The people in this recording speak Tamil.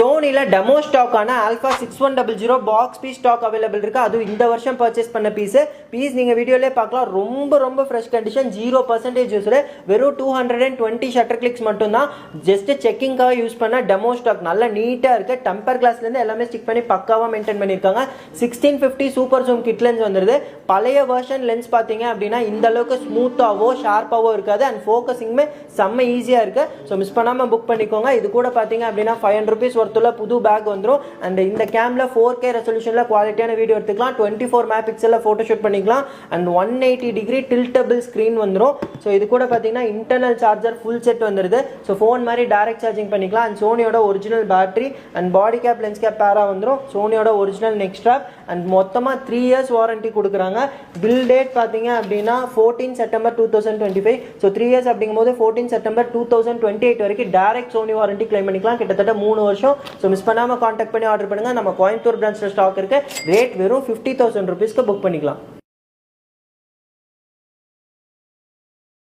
சோனியில் டெமோ ஸ்டாக்கான Alpha 6100 box piece stock available இருக்குது. அதுவும் இந்த வருஷம் பர்ச்சேஸ் பண்ண பீஸ் நீங்கள் வீடியோலேயே பார்க்கலாம். ரொம்ப ஃப்ரெஷ் கண்டிஷன், 0% யூஸில் வெறும் 220 ஷட்டர் கிளிக்ஸ் மட்டும்தான். ஜஸ்ட் செக்கிங்காக யூஸ் பண்ண டெமோ ஸ்டாக் நல்லா நீட்டாக இருக்குது. டெம்பர் கிளாஸ்லேருந்து எல்லாமே ஸ்டிக் பண்ணி பக்காவாக மெயின்டைன் பண்ணியிருக்காங்க. 1650 சூப்பர் ஜூம் கிட் லென்ஸ் வந்துடுது. பழைய வெர்ஷன் லென்ஸ் பார்த்தீங்க அப்படின்னா இந்த அளவுக்கு ஸ்மூத்தாகவோ ஷார்ப்பாகவோ இருக்காது. அண்ட் ஃபோக்கஸிங்குமே செம்ம ஈஸியாக இருக்குது. ஸோ மிஸ் பண்ணாமல் புக் பண்ணிக்கோங்க. இது கூட பார்த்தீங்க அப்படின்னா 500 rupees ஒருத்துள்ள புது பேக் வந்துடும். அண்ட் இந்த கேம்ல 4K ரெசல்யூஷன்ல குவாலிட்டியான வீடியோ எடுத்துக்கலாம். 24 மெகாபிக்சல்ல போட்டோ ஷூட் பண்ணிக்கலாம். அண்ட் 180 டிகிரி டில்டபிள் ஸ்கிரீன் வந்துடும். ஸோ இது கூட பார்த்தீங்கன்னா இன்டர்னல் சார்ஜர் ஃபுல் செட் வந்துடுது. ஸோ ஃபோன் மாதிரி டைரக்ட் சார்ஜிங் பண்ணிக்கலாம். அண்ட் சோனியோட original battery and body cap lens cap பேரா வந்துடும். சோனியோட ஒரிஜினல் நெக் ஸ்ட்ராப் அண்ட் மொத்தமாக 3 years வாரண்டி கொடுக்குறாங்க. பில் டேட் பார்த்தீங்க அப்படின்னா 14 September 2025. ஸோ 3 years அப்படிங்கும்போது 14 September 2028 வரைக்கும் டைரக்ட் சோனி வாரண்டி கிளைம் பண்ணிக்கலாம். கிட்டத்தட்ட 3 வருஷம். ஸோ மிஸ் பண்ணாமல் கான்டாக்ட் பண்ணி ஆர்டர் பண்ணுங்கள். நம்ம கோயம்புத்தூர் பிரான்ச்சில் ஸ்டாக் இருக்குது. ரேட் வெறும் 50,000 rupees புக் பண்ணிக்கலாம்.